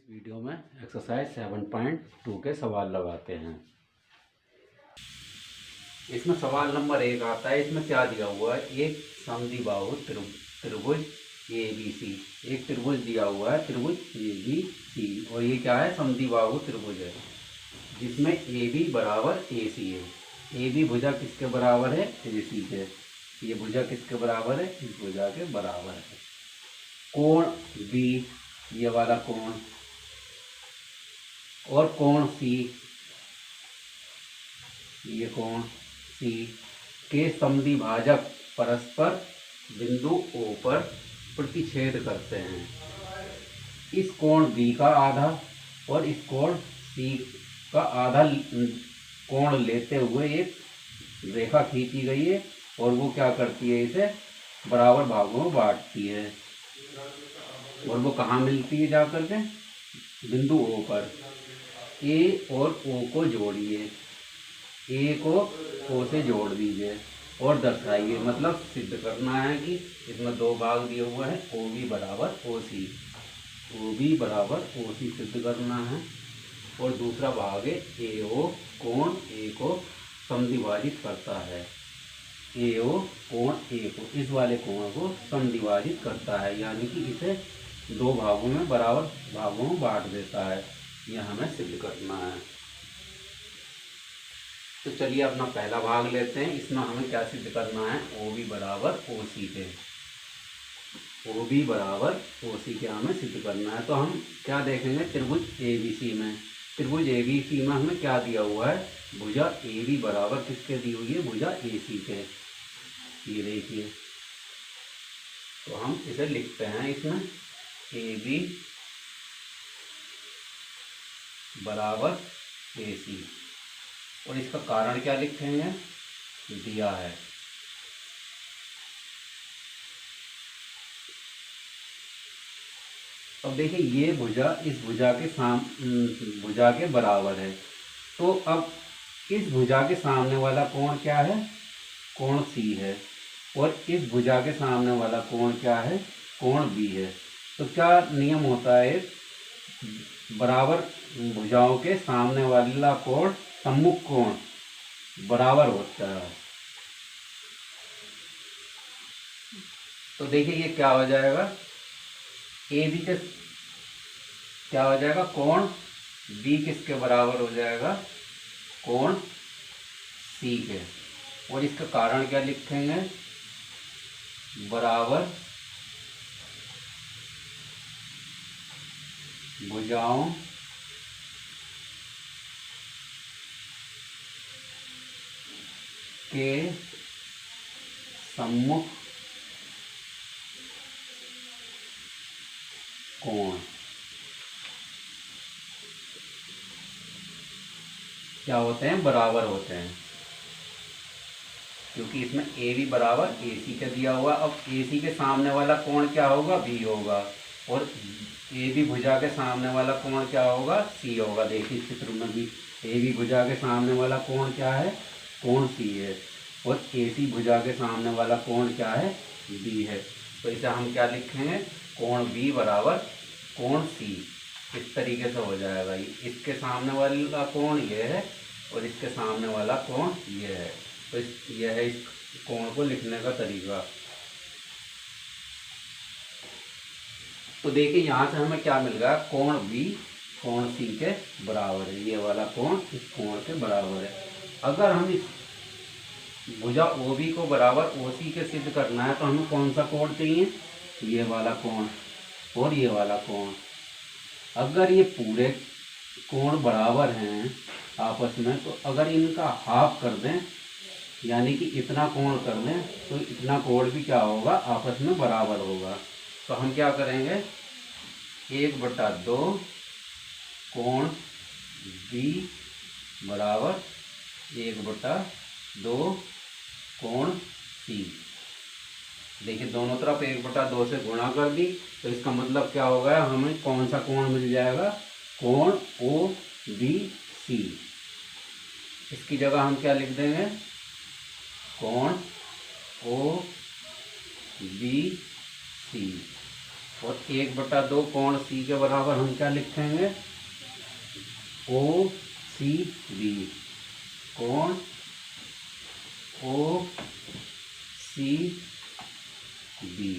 Video में exercise 7.2 के सवाल लगाते हैं। इसमें सवाल नंबर 1 आता है। इसमें क्या दिया हुआ है? एक समद्विबाहु त्रिभुज ABC, एक त्रिभुज दिया हुआ है, त्रिभुज ABC, और ये क्या है? समद्विबाहु त्रिभुज है जिसमें AB बराबर AC है। AB भुजा किसके बराबर है? AC के। ये भुजा किसके बराबर है? इस भुजा के बराबर है। कोण B, ये वाला कोण, और कोण C, ये कोण C के समद्विभाजक परस्पर बिंदु O पर प्रतिच्छेद करते हैं। इस कोण B का आधा और इस कोण C का आधा कोण लेते हुए एक रेखा खींची गई है और वो क्या करती है? इसे बराबर भागों में बांटती है। और वो कहाँ मिलती है? जाकर के बिंदु O पर। A और O को जोड़िए, A को O से जोड़ दीजिए और दर्शाइए। मतलब सिद्ध करना है कि इसमें दो भाग दिए हुए हैं, OB बराबर OC, OB बराबर OC सिद्ध करना है। और दूसरा भाग है AO, कोण A को समद्विभाजित करता है। AO कोण A को, इस वाले कोण को समद्विभाजित करता है, यानी कि इसे दो भागों में बराबर भागों में बांट देता है। यह हमें सिद्ध करना है। तो चलिए अपना पहला भाग लेते हैं। इसमें हमें क्या सिद्ध करना है? OB बराबर OC के, OB बराबर OC के हमें सिद्ध करना है। तो हम क्या देखेंगे? त्रिभुज ABC में, त्रिभुज ABC में हमें क्या दिया हुआ है? भुजा AB बराबर किसके दी हुई है? भुजा AC के। ये देखिए, तो हम इसे लिखते हैं। इसमें AB बराबर AC, और इसका कारण क्या लिखेंगे? दिया है। अब देखिए, ये भुजा इस भुजा के भुजा के बराबर है। तो अब इस भुजा के सामने वाला कोण क्या है? कोण C है। और इस भुजा के सामने वाला कोण क्या है? कोण B है। तो क्या नियम होता है? बराबर भुजाओं के सामने वाला कोण, सम्मुख कोण बराबर होता है। तो देखिए, ये क्या हो जाएगा? AB के क्या हो जाएगा? कोण B किसके बराबर हो जाएगा? कोण C के। और इसका कारण क्या लिखेंगे? बराबर भुजाओं के सम्मुख कोण क्या होते हैं? बराबर होते हैं। क्योंकि इसमें AB बराबर AC का दिया हुआ। अब AC के सामने वाला कोण क्या होगा? B होगा। और AB भुजा के सामने वाला कोण क्या होगा? C होगा। देखिए चित्र में भी AB भुजा के सामने वाला कोण क्या है? कोण C है। और AC भुजा के सामने वाला कोण क्या है? B है। तो इसे हम क्या लिखेंगे? कोण B बराबर कोण C। इस तरीके से हो जाएगा। इसके सामने वाला कोण ये है और इसके सामने वाला कोण ये है। तो यह है इस कोण को लिखने का तरीका। तो देखिए, यहाँ से हमें क्या मिल गया? कोण B कोण C के बराबर है। ये वाला कोण इस कोण के बराबर है। अगर हम इस भुजा OB को बराबर OC के सिद्ध करना है तो हमें कौन सा कोण चाहिए? ये वाला कोण और ये वाला कोण। अगर ये पूरे कोण बराबर हैं आपस में, तो अगर इनका हाफ कर दें, यानी कि इतना कोण कर दें, तो इतना कोण भी क्या होगा? आपस में बराबर होगा। तो हम क्या करेंगे? 1/2 कोण B बराबर 1/2 कोण C। देखिए, दोनों तरफ 1/2 से गुणा कर दी, तो इसका मतलब क्या होगा? हमें कौन सा कोण मिल जाएगा? कोण OBC। इसकी जगह हम क्या लिख देंगे? कोण OBC। और 1/2 कोण सी के बराबर हम क्या लिखेंगे, ओ सी बी, कोण ओ सी बी।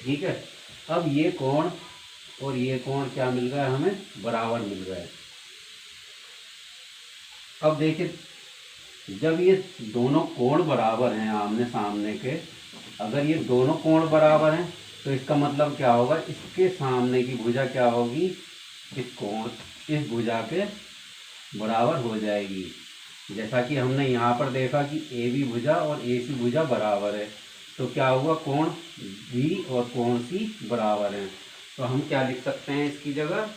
ठीक है, अब ये कोण और ये कोण क्या मिल गया हमें, बराबर मिल गए। अब देखिए, जब ये दोनों कोण बराबर हैं आमने सामने के, अगर ये दोनों कोण बराबर हैं तो इसका मतलब क्या होगा, इसके सामने की भुजा क्या होगी, इस भुजा के बराबर हो जाएगी। जैसा कि हमने यहाँ पर देखा कि ए बी भुजा और ए सी भुजा बराबर है, तो क्या हुआ, कोण बी और कोण सी बराबर हैं। तो हम क्या लिख सकते हैं इसकी जगह,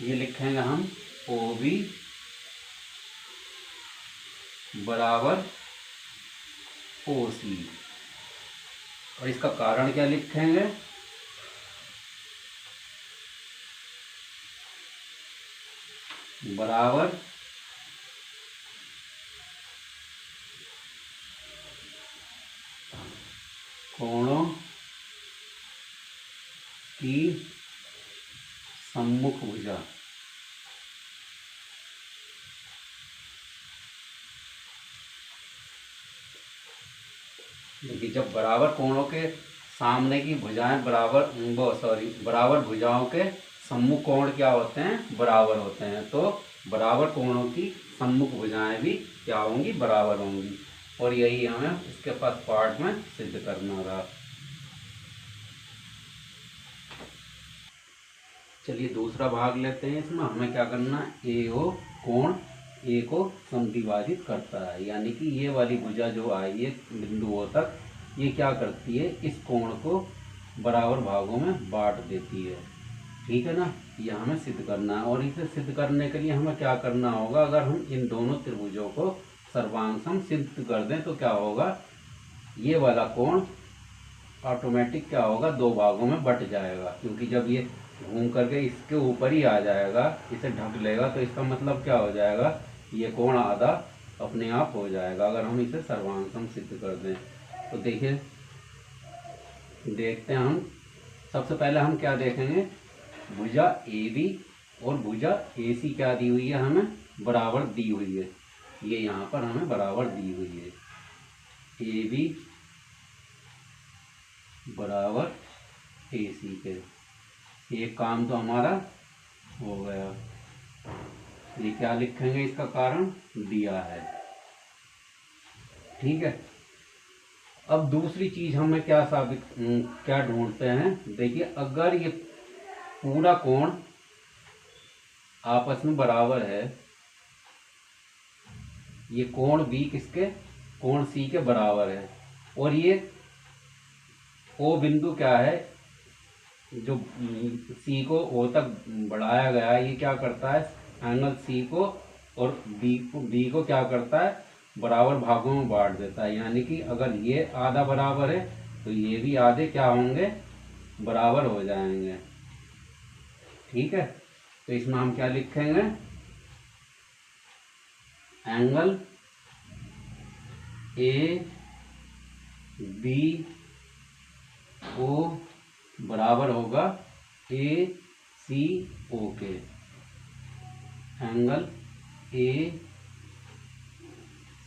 ये लिखेंगे हम ओ बी बराबर ओ सी। और इसका कारण क्या लिखेंगे, बराबर कोणों की सम्मुख भुजा। देखिए, जब बराबर कोणों के सामने की भुजाएं बराबर भुजाओं के सम्मुख कोण क्या होते हैं, बराबर होते हैं, तो बराबर कोणों की सम्मुख भुजाएं भी क्या होंगी, बराबर होंगी। और यही हमें इसके पास पार्ट में सिद्ध करना रहा। चलिए दूसरा भाग लेते हैं। इसमें हमें क्या करना है, ए ओ कोण ए को समद्विभाजित करता है, यानी कि ये वाली भुजा जो आई है बिंदु ओ तक, ये क्या करती है, इस कोण को बराबर भागों में बांट देती है। ठीक है ना, ये हमें सिद्ध करना है। और इसे सिद्ध करने के लिए हमें क्या करना होगा, अगर हम इन दोनों त्रिभुजों को सर्वांग सिद्ध कर दें तो क्या होगा, ये वाला कोण ऑटोमेटिक क्या होगा, दो भागों में बट जाएगा, क्योंकि जब ये घूम करके इसके ऊपर ही आ जाएगा, इसे ढक लेगा, तो इसका मतलब क्या हो जाएगा, ये कोण आधा अपने आप हो जाएगा अगर हम इसे सर्वांग सिद्ध कर दें। तो देखिए, देखते हैं हम। सबसे पहले हम क्या देखेंगे, भुजा ए बी और भुजा ए सी क्या दी हुई है, हमें बराबर दी हुई है। ये यहाँ पर हमें बराबर दी हुई है, ए बी बराबर ए सी के। एक काम तो हमारा हो गया। ये क्या लिखेंगे, इसका कारण दिया है। ठीक है, अब दूसरी चीज हमें क्या ढूंढते हैं, देखिए, अगर ये पूरा कोण आपस में बराबर है, ये कोण बी किसके, कोण सी के बराबर है, और ये ओ बिंदु क्या है, जो सी को ओ तक बढ़ाया गया है, ये क्या करता है, एंगल सी को और बी को क्या करता है, बराबर भागों में बांट देता है। यानी कि अगर ये आधा बराबर है तो ये भी आधे क्या होंगे, बराबर हो जाएंगे। ठीक है, तो इसमें हम क्या लिखेंगे, एंगल ए बी ओ बराबर होगा ए सी ओ के। एंगल ए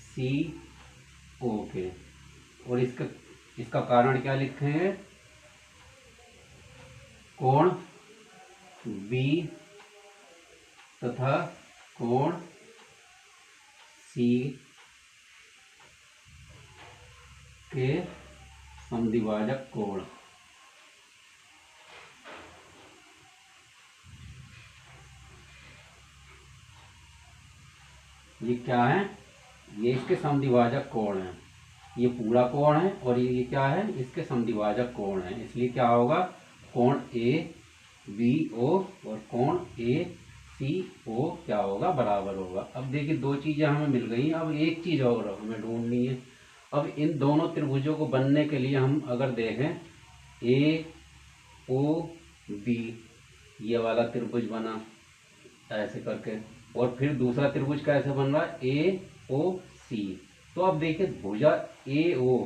सी ओ के। और इसका कारण क्या लिखेंगे, कोण बी तथा कोण सी के समद्विभाजक कोण। ये क्या है, ये इसके समद्विभाजक कोण है। ये पूरा कोण है और ये क्या है, इसके समद्विभाजक कोण है। इसलिए क्या होगा, कोण ए बी ओ और कोण ए सी ओ क्या होगा, बराबर होगा। अब देखिए, दो चीजें हमें मिल गई। अब एक चीज और हमें ढूंढनी है। अब इन दोनों त्रिभुजों को बनने के लिए हम अगर देखें, ए ओ बी, ये वाला त्रिभुज बना ऐसे करके, और फिर दूसरा त्रिभुज कैसे बन रहा है, ए ओ सी। तो अब देखिए, भुजा ए ओ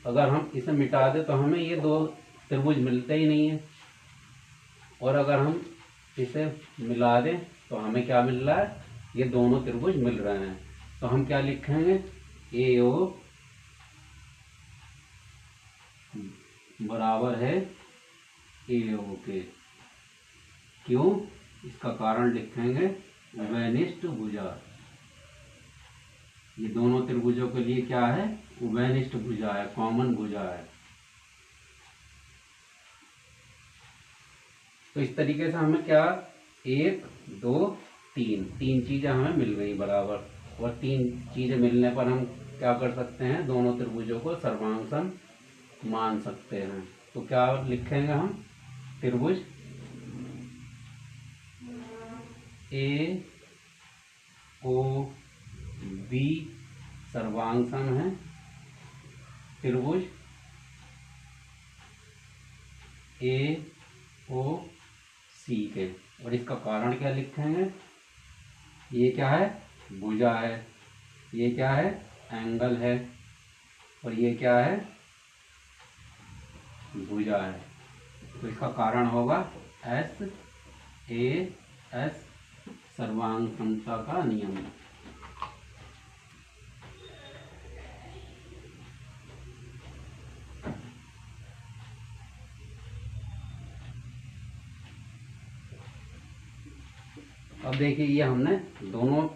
अगर हम इसे मिटा दें तो हमें ये दो त्रिभुज मिलते ही नहीं है, और अगर हम इसे मिला दें तो हमें क्या मिल रहा है, ये दोनों त्रिभुज मिल रहे हैं। तो हम क्या लिखेंगे, ए ओ बराबर है ए ओ के। क्यों, इसका कारण लिखेंगे उभयनिष्ठ भुजा। ये दोनों त्रिभुजों के लिए क्या है, उभयनिष्ठ भुजा है, कॉमन भुजा है। तो इस तरीके से हमें क्या, 1 2 3 तीन चीजें हमें मिल गई बराबर, और तीन चीजें मिलने पर हम क्या कर सकते हैं, दोनों त्रिभुजों को सर्वांग मान सकते हैं। तो क्या लिखेंगे हम, त्रिभुज ए ओ बी सर्वांग सम है त्रिभुज ए ओ सी के। और इसका कारण क्या लिखेंगे, ये क्या है, भुजा है, ये क्या है, एंगल है, और ये क्या है, भुजा है। तो इसका कारण होगा एस ए एस सर्वांग समता का नियम। अब देखिए, ये हमने दोनों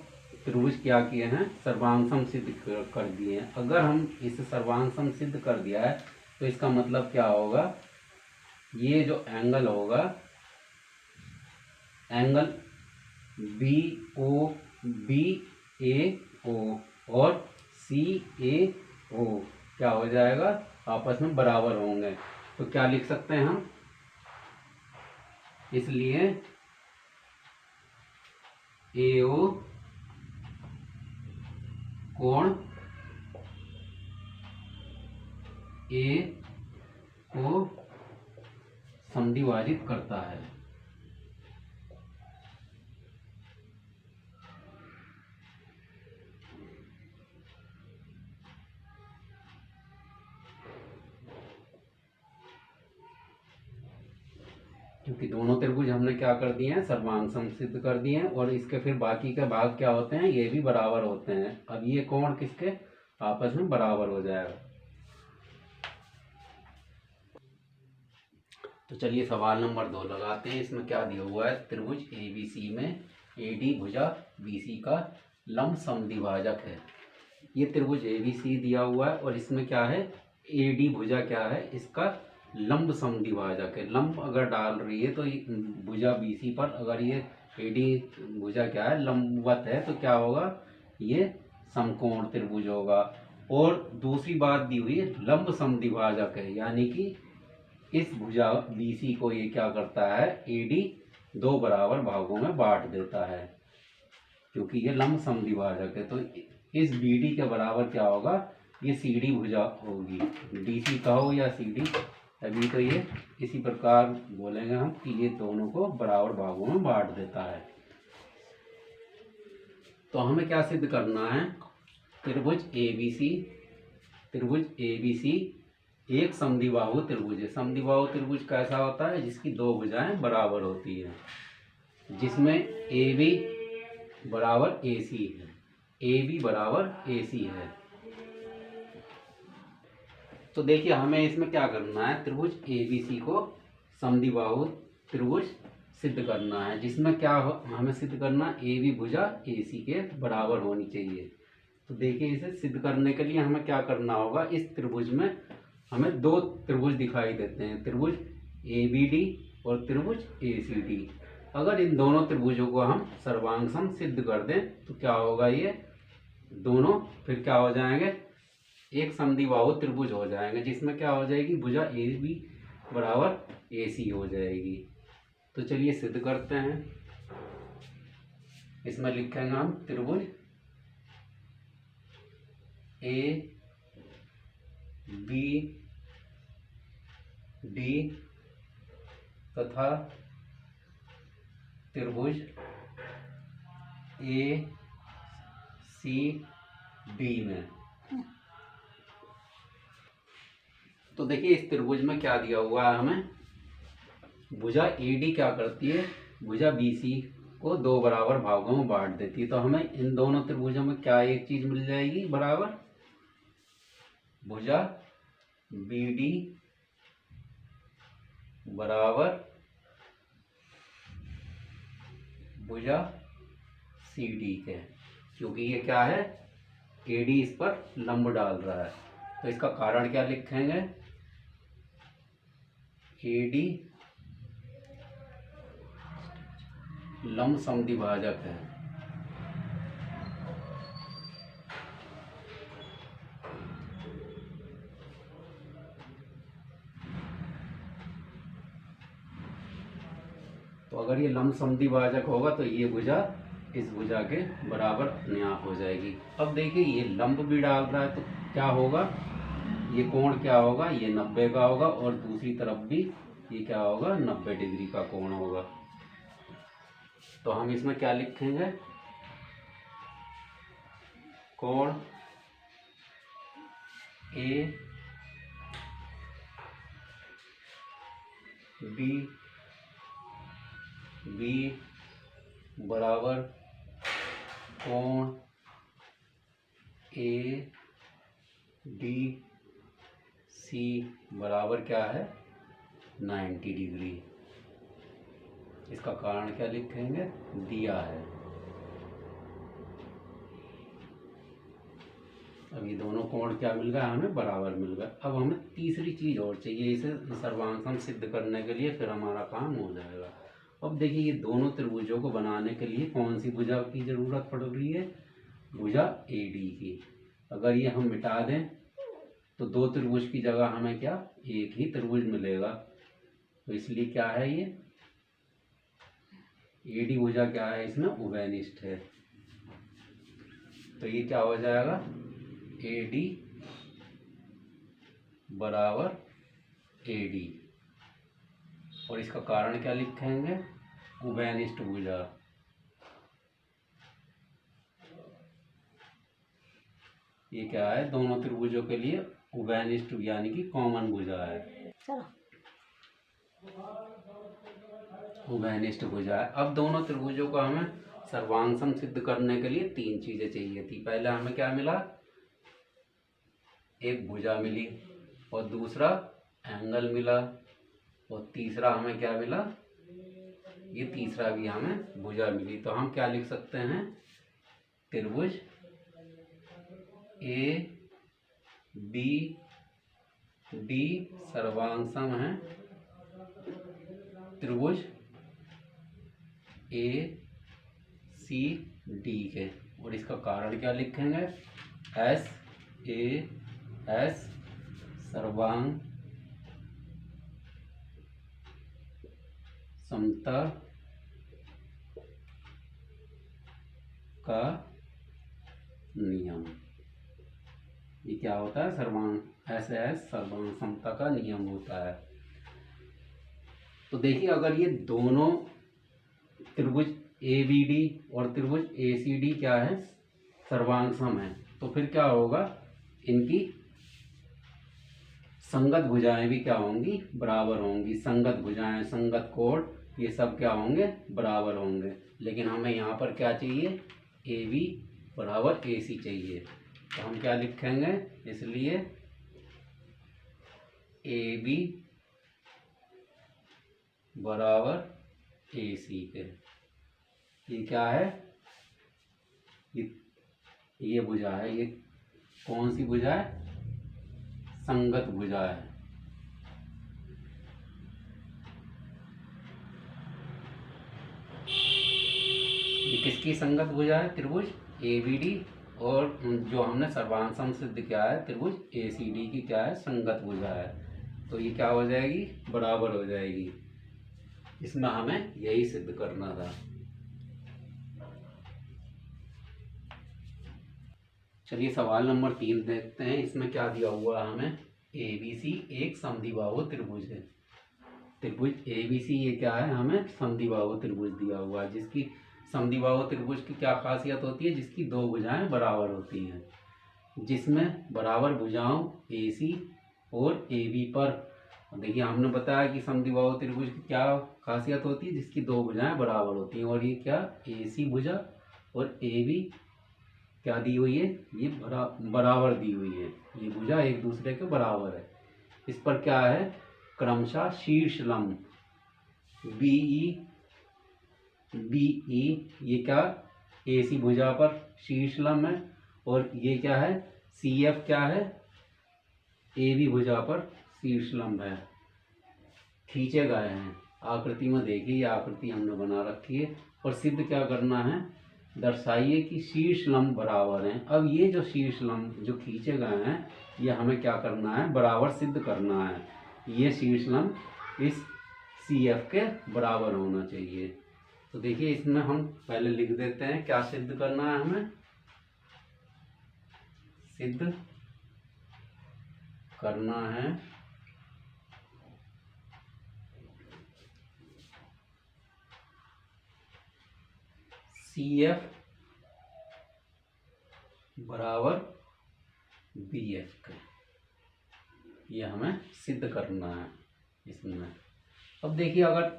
त्रिभुज क्या किए हैं, सर्वांग सिद्ध कर दिए हैं। अगर हम इसे सर्वांग सिद्ध कर दिया है तो इसका मतलब क्या होगा, ये जो एंगल होगा, एंगल बी ओ बी ए ओ और सी ए ओ क्या हो जाएगा, आपस में बराबर होंगे। तो क्या लिख सकते हैं हम, इसलिए ए ओ कोण ए को समद्विभाजित करता है। क्योंकि दोनों त्रिभुज हमने क्या कर दिए हैं, सर्वांग सिद्ध कर दिए हैं, और इसके फिर बाकी के भाग क्या होते हैं, ये भी बराबर होते हैं। अब ये कोण किसके आपस में बराबर हो जाएगा। तो चलिए सवाल नंबर 2 लगाते हैं। इसमें क्या दिया हुआ है, त्रिभुज ए बी सी में ए डी भुजा बी सी का लंब समद्विभाजक है। ये त्रिभुज ए बी सी दिया हुआ है, और इसमें क्या है, ए डी भुजा क्या है, इसका लंब समद्विभाजक है। लंब अगर डाल रही है तो भुजा बी सी पर, अगर ये ए डी भुजा क्या है, लंबवत है, तो क्या होगा, ये समकोण त्रिभुज होगा। और दूसरी बात दी हुई है लंब समद्विभाजक है, यानी कि इस भुजा बीसी को ये क्या करता है, एडी दो बराबर भागों में बांट देता है, क्योंकि ये लंब समद्विभाजक है। तो इस बीडी के बराबर क्या होगा, ये सीडी भुजा होगी, डीसी कहो या सीडी, अभी तो ये इसी प्रकार बोलेंगे हम कि ये दोनों को बराबर भागों में बांट देता है। तो हमें क्या सिद्ध करना है, त्रिभुज ए बी सी एक समद्विबाहु त्रिभुज है। समद्विबाहु त्रिभुज कैसा होता है, जिसकी दो भुजाएं बराबर होती है, जिसमें ए बी बराबर ए सी है, ए बी बराबर ए सी है। तो देखिए हमें इसमें क्या करना है, त्रिभुज ए बी सी को समद्विबाहु त्रिभुज सिद्ध करना है, जिसमें क्या हमें सिद्ध करना, ए बी भुजा ए सी के बराबर होनी चाहिए। तो देखिए इसे सिद्ध करने के लिए हमें क्या करना होगा, इस त्रिभुज में हमें दो त्रिभुज दिखाई देते हैं, त्रिभुज ए बी डी और त्रिभुज ए सी डी। अगर इन दोनों त्रिभुजों को हम सर्वांग सम सिद्ध कर दें तो क्या होगा, ये दोनों फिर क्या हो जाएंगे, एक समद्विबाहु त्रिभुज हो जाएंगे, जिसमें क्या हो जाएगी, भुजा ए बी बराबर ए सी हो जाएगी। तो चलिए सिद्ध करते हैं। इसमें लिखेंगे हम त्रिभुज ए बी डी तथा त्रिभुज ए सी डी में तो देखिए इस त्रिभुज में क्या दिया हुआ है हमें, भुजा AD क्या करती है, भुजा BC को दो बराबर भागों में बांट देती है। तो हमें इन दोनों त्रिभुजों में क्या एक चीज मिल जाएगी बराबर, भुजा BD बराबर भुजा CD के, क्योंकि ये क्या है, AD इस पर लंब डाल रहा है। तो इसका कारण क्या लिखेंगे, AD लंब समद्विभाजक है। तो अगर ये लंब समद्विभाजक होगा तो ये भुजा इस भुजा के बराबर अपने आप हो जाएगी। अब देखिए ये लंब भी डाल रहा है तो क्या होगा, ये कोण क्या होगा, ये 90 का होगा और दूसरी तरफ भी ये क्या होगा, 90 डिग्री का कोण होगा। तो हम इसमें क्या लिखेंगे, कोण AB बराबर कोण ADC बराबर क्या है, 90 डिग्री। इसका कारण क्या लिखेंगे, दिया है। अब ये दोनों कोण क्या मिल गया हमें, बराबर मिल गया। अब हमें तीसरी चीज और चाहिए इसे सर्वांग सिद्ध करने के लिए, फिर हमारा काम हो जाएगा। अब देखिए ये दोनों त्रिभुजों को बनाने के लिए कौन सी भुजा की जरूरत पड़ रही है, भुजा AD की। अगर ये हम मिटा दें तो दो त्रिभुज की जगह हमें क्या, एक ही त्रिभुज मिलेगा। तो इसलिए क्या है, ये AD भुजा क्या है, इसमें उभयनिष्ठ है। तो ये क्या हो जाएगा, AD बराबर AD, और इसका कारण क्या लिखेंगे, उभयनिष्ठ भुजा। ये क्या है, दोनों त्रिभुजों के लिए उभयनिष्ठ यानी कि कॉमन भुजा है, उभयनिष्ठ भुजा है। अब दोनों त्रिभुजों को हमें सर्वांग सिद्ध करने के लिए तीन चीजें चाहिए थी। पहले हमें क्या मिला, एक भुजा मिली और दूसरा एंगल मिला और तीसरा हमें क्या मिला, ये तीसरा भी हमें भुजा मिली। तो हम क्या लिख सकते हैं, त्रिभुज ABD सर्वांग सम है त्रिभुज ACD के, और इसका कारण क्या लिखेंगे, SAS सर्वांग समता का नियम। ये क्या होता है, सर्वांग SAS सर्वांग समता का नियम होता है। तो देखिए अगर ये दोनों त्रिभुज ABD और त्रिभुज ACD क्या है, सर्वांग सम है, तो फिर क्या होगा, इनकी संगत भुजाएं भी क्या होंगी, बराबर होंगी। संगत भुजाएं, संगत कोण, ये सब क्या होंगे, बराबर होंगे। लेकिन हमें यहाँ पर क्या चाहिए, AB बराबर AC चाहिए। तो हम क्या लिखेंगे, इसलिए AB बराबर AC के, ये क्या है, ये भुजा है। ये कौन सी भुजा है, संगत भुजा है। ये किसकी संगत भुजा है, त्रिभुज ABD, और जो हमने सर्वांग सम सिद्ध किया है त्रिभुज ACD की क्या है, संगत भुजा है। तो ये क्या हो जाएगी, बराबर हो जाएगी। इसमें हमें यही सिद्ध करना था। चलिए सवाल नंबर 3 देखते हैं। इसमें क्या दिया हुआ है हमें, ABC एक समद्विबाहु त्रिभुज है। त्रिभुज ABC ये क्या है, हमें समद्विबाहु त्रिभुज दिया हुआ है। जिसकी समद्विबाहु त्रिभुज की क्या खासियत होती है, जिसकी दो भुजाएं बराबर होती हैं। जिसमें बराबर भुजाओं AC और ए बी पर। देखिए हमने बताया कि समद्विबाहु त्रिभुज की क्या खासियत होती है, जिसकी दो भुजाएं बराबर होती हैं। और ये क्या, ए सी भुजा और ए बी क्या दी हुई है, ये बराबर दी हुई है। ये भुजा एक दूसरे के बराबर है। इस पर क्या है, क्रमशः शीर्ष लंब बीई ये क्या, ए सी भुजा पर शीर्ष लंब है। और ये क्या है, सी एफ क्या है, ए बी भुजा पर शीर्ष लंब है, खींचे गए हैं। आकृति में देखिए, ये आकृति हमने बना रखी है। और सिद्ध क्या करना है, दर्शाइए कि शीर्ष लंब बराबर हैं। अब ये जो शीर्ष लंब जो खींचे गए हैं, ये हमें क्या करना है, बराबर सिद्ध करना है। ये शीर्ष लंब इस सी एफ के बराबर होना चाहिए। तो देखिए इसमें हम पहले लिख देते हैं क्या सिद्ध करना है हमें। सिद्ध करना है सी एफ बराबर बी एफ के, ये हमें सिद्ध करना है इसमें। अब देखिए अगर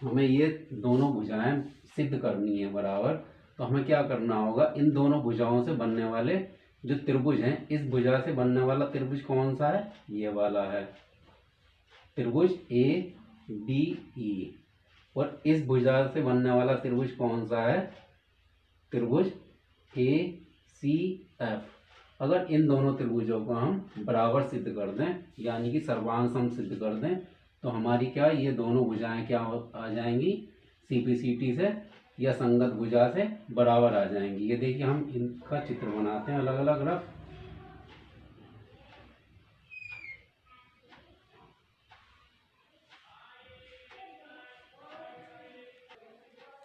हमें ये दोनों भुजाएं सिद्ध करनी है बराबर, तो हमें क्या करना होगा, इन दोनों भुजाओं से बनने वाले जो त्रिभुज हैं, इस भुजा से बनने वाला त्रिभुज कौन सा है, ये वाला है त्रिभुज ए बी ई। और इस भुजा से बनने वाला त्रिभुज कौन सा है, त्रिभुज ए सी एफ। अगर इन दोनों त्रिभुजों को हम बराबर सिद्ध कर दें, यानी कि सर्वांश हम सिद्ध कर दें, तो हमारी क्या, ये दोनों भुजाएं क्या आ जाएंगी, सीपीसीटी से या संगत भुजा से बराबर आ जाएंगी। ये देखिए हम इनका चित्र बनाते हैं अलग अलग रफ।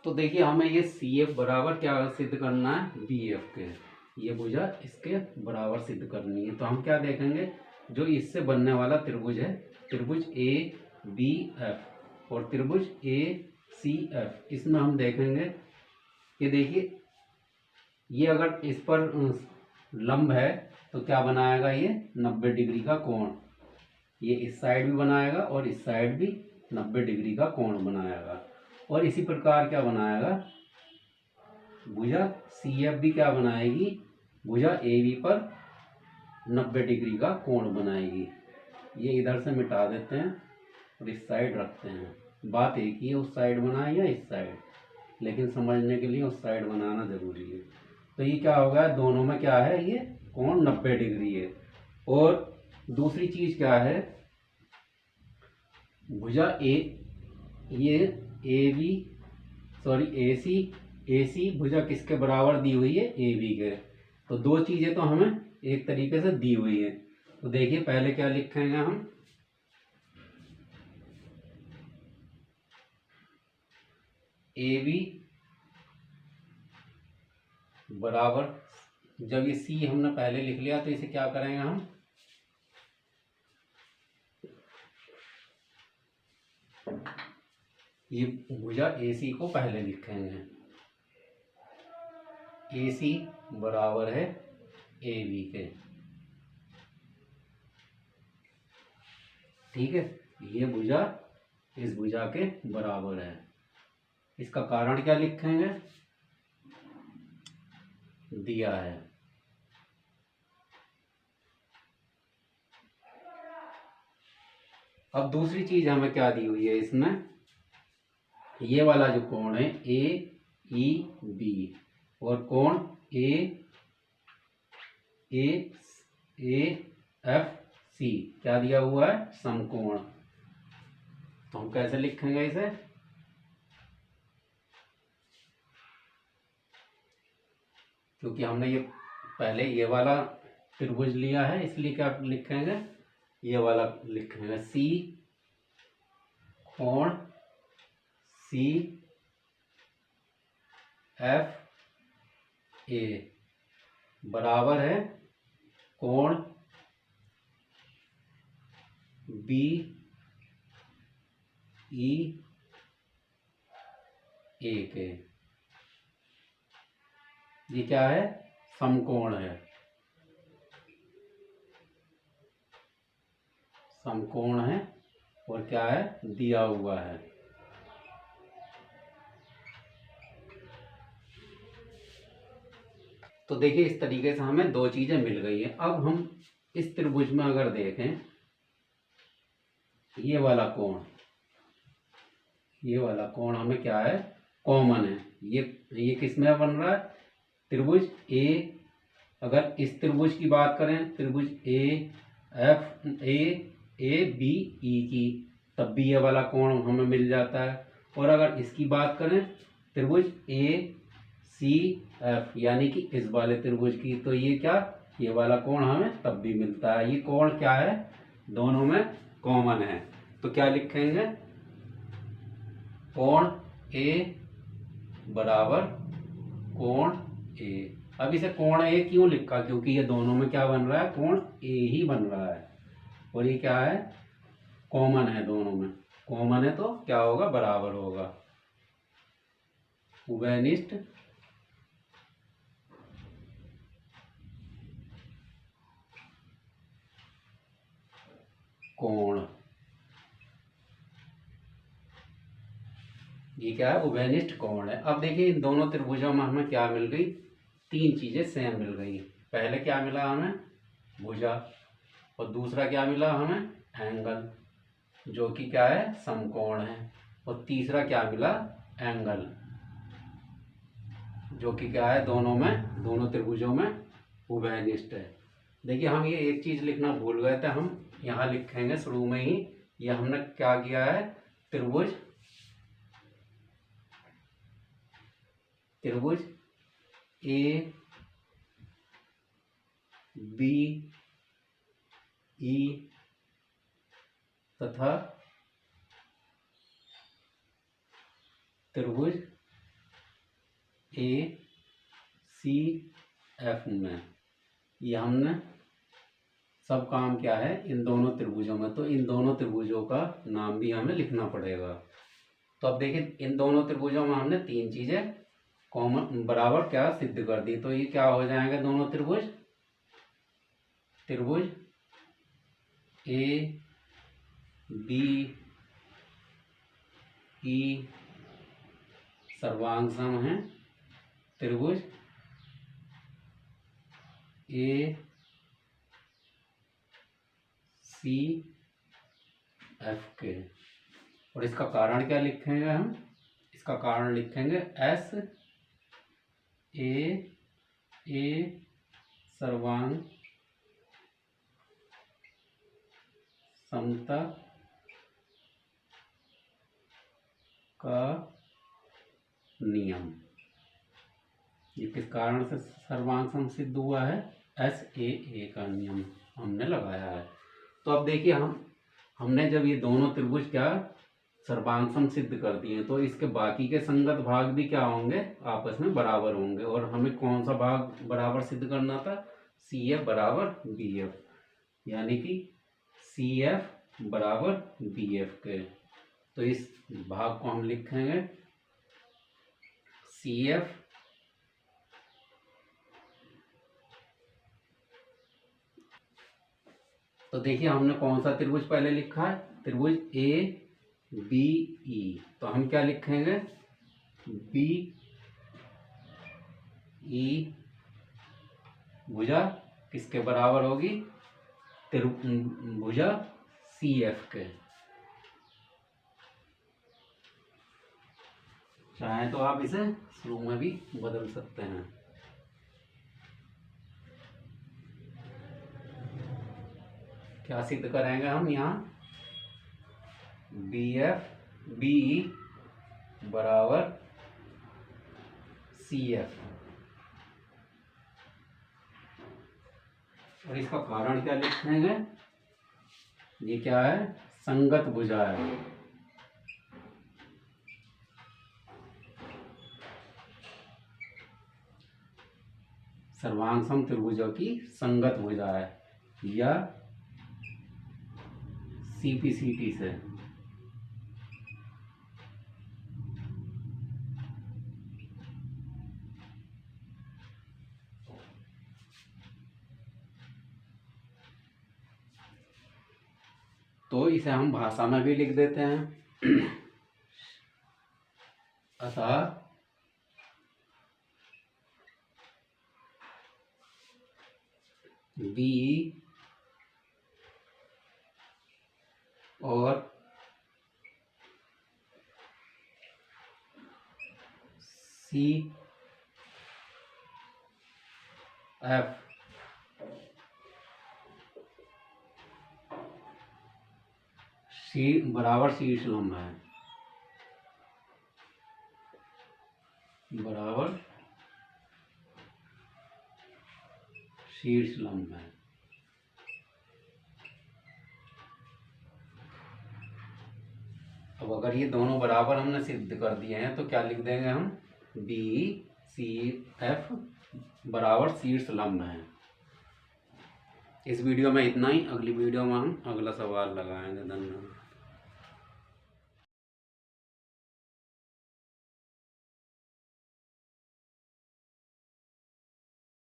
तो देखिए हमें ये सी एफ बराबर क्या सिद्ध करना है, बी एफ के, ये भुजा इसके बराबर सिद्ध करनी है। तो हम क्या देखेंगे, जो इससे बनने वाला त्रिभुज है, त्रिभुज ए बी एफ और त्रिभुज ए सी एफ, इसमें हम देखेंगे कि देखिए ये अगर इस पर लंब है तो क्या बनाएगा, ये 90 डिग्री का कोण, ये इस साइड भी बनाएगा और इस साइड भी 90 डिग्री का कोण बनाएगा। और इसी प्रकार क्या बनाएगा, भुजा सी एफ भी क्या बनाएगी, भुजा ए बी पर 90 डिग्री का कोण बनाएगी। ये इधर से मिटा देते हैं और इस साइड रखते हैं। बात एक ही है, उस साइड बनाए या इस साइड, लेकिन समझने के लिए उस साइड बनाना जरूरी है। तो ये क्या होगा, दोनों में क्या है, ये कोण 90 डिग्री है। और दूसरी चीज क्या है, भुजा ये ए बी ए सी भुजा किसके बराबर दी हुई है, ए बी के। तो दो चीजें तो हमें एक तरीके से दी हुई है। तो देखिए पहले क्या लिखेंगे हम, ए बी बराबर, जब ये सी हमने पहले लिख लिया तो इसे क्या करेंगे हम, ये भुजा ए सी को पहले लिखेंगे, ए सी बराबर है ए बी के, ठीक है। ये भुजा इस भुजा के बराबर है। इसका कारण क्या लिखेंगे, दिया है। अब दूसरी चीज हमें क्या दी हुई है इसमें, ये वाला जो कोण है ए ई बी और कोण ए एफ सी क्या दिया हुआ है, समकोण। तो हम कैसे लिखेंगे इसे, क्योंकि हमने ये पहले ये वाला त्रिभुज लिया है, इसलिए क्या लिखेंगे, ये वाला लिखेंगे, सी कोण सी एफ ए बराबर है कोण बी ई ए के। ये क्या है, समकोण है। समकोण है और क्या है, दिया हुआ है। तो देखिए इस तरीके से हमें दो चीजें मिल गई हैं। अब हम इस त्रिभुज में अगर देखें, ये वाला कोण हमें क्या है, कॉमन है। ये किस में बन रहा है, त्रिभुज ए। अगर इस त्रिभुज की बात करें, त्रिभुज ए बी ई की, तब भी ये वाला कोण हमें मिल जाता है। और अगर इसकी बात करें, त्रिभुज ए सी एफ, यानी कि इस वाले त्रिभुज की, तो ये क्या, ये वाला कोण हमें तब भी मिलता है। ये कोण क्या है, दोनों में कॉमन है। तो क्या लिखेंगे, कोण ए बराबर कोण ए। अब इसे कोण ए क्यों लिखा, क्योंकि ये दोनों में क्या बन रहा है, कोण ए ही बन रहा है। और ये क्या है, कॉमन है, दोनों में कॉमन है, तो क्या होगा, बराबर होगा। उभयनिष्ठ कोण, ये क्या है, उभयनिष्ठ कोण है। अब देखिए इन दोनों त्रिभुजों में हमें क्या मिल गई, तीन चीजें सेम मिल गई। पहले क्या मिला हमें, भुजा, और दूसरा क्या मिला हमें, एंगल, जो कि क्या है, समकोण है। और तीसरा क्या मिला, एंगल, जो कि क्या है, दोनों त्रिभुजों में उभयनिष्ठ है। देखिए हम ये एक चीज लिखना भूल गए थे, हम यहाँ लिखेंगे शुरू में ही। ये हमने क्या किया है, त्रिभुज ए बी ई तथा त्रिभुज ए सी एफ में, ये हमने सब काम क्या है इन दोनों त्रिभुजों में। तो इन दोनों त्रिभुजों का नाम भी हमें लिखना पड़ेगा। तो अब देखिए इन दोनों त्रिभुजों में हमने तीन चीजें कॉमन बराबर क्या सिद्ध कर दी। तो ये क्या हो जाएंगे, दोनों त्रिभुज, त्रिभुज ए बी ई सर्वांग सम है, त्रिभुज ए सी एफ के। और इसका कारण क्या लिखेंगे हम, इसका कारण लिखेंगे एस ए सर्वांग समता का नियम। ये किस कारण से सर्वांग सम सिद्ध हुआ है, SAA का नियम हमने लगाया है। तो अब देखिए हमने जब ये दोनों त्रिभुज क्या सर्वांग सम सिद्ध कर दिए, तो इसके बाकी के संगत भाग भी क्या होंगे, आपस में बराबर होंगे। और हमें कौन सा भाग बराबर सिद्ध करना था, CF बराबर BF, यानी कि CF बराबर BF के। तो इस भाग को हम लिखेंगे CF तो देखिए हमने कौन सा त्रिभुज पहले लिखा है, त्रिभुज ABE। तो हम क्या लिखेंगे, BE भुजा किसके बराबर होगी, भुजा CF के। चाहे तो आप इसे शुरू में भी बदल सकते हैं। क्या सिद्ध करेंगे हम यहाँ, BE बराबर CF। और इसका कारण क्या लिखेंगे, ये क्या है, संगत भुजा है। सर्वांग सम त्रिभुजों की संगत भुजा है, या CPCT से। तो इसे हम भाषा में भी लिख देते हैं। अतः बी और सी एफ सी बराबर शीर्ष लंब है, बराबर शीर्ष लंब है। अब अगर ये दोनों बराबर हमने सिद्ध कर दिए हैं तो क्या लिख देंगे हम, बी सी एफ बराबर शीर्ष लंब है। इस वीडियो में इतना ही, अगली वीडियो में हम अगला सवाल लगाएंगे। धन्यवाद।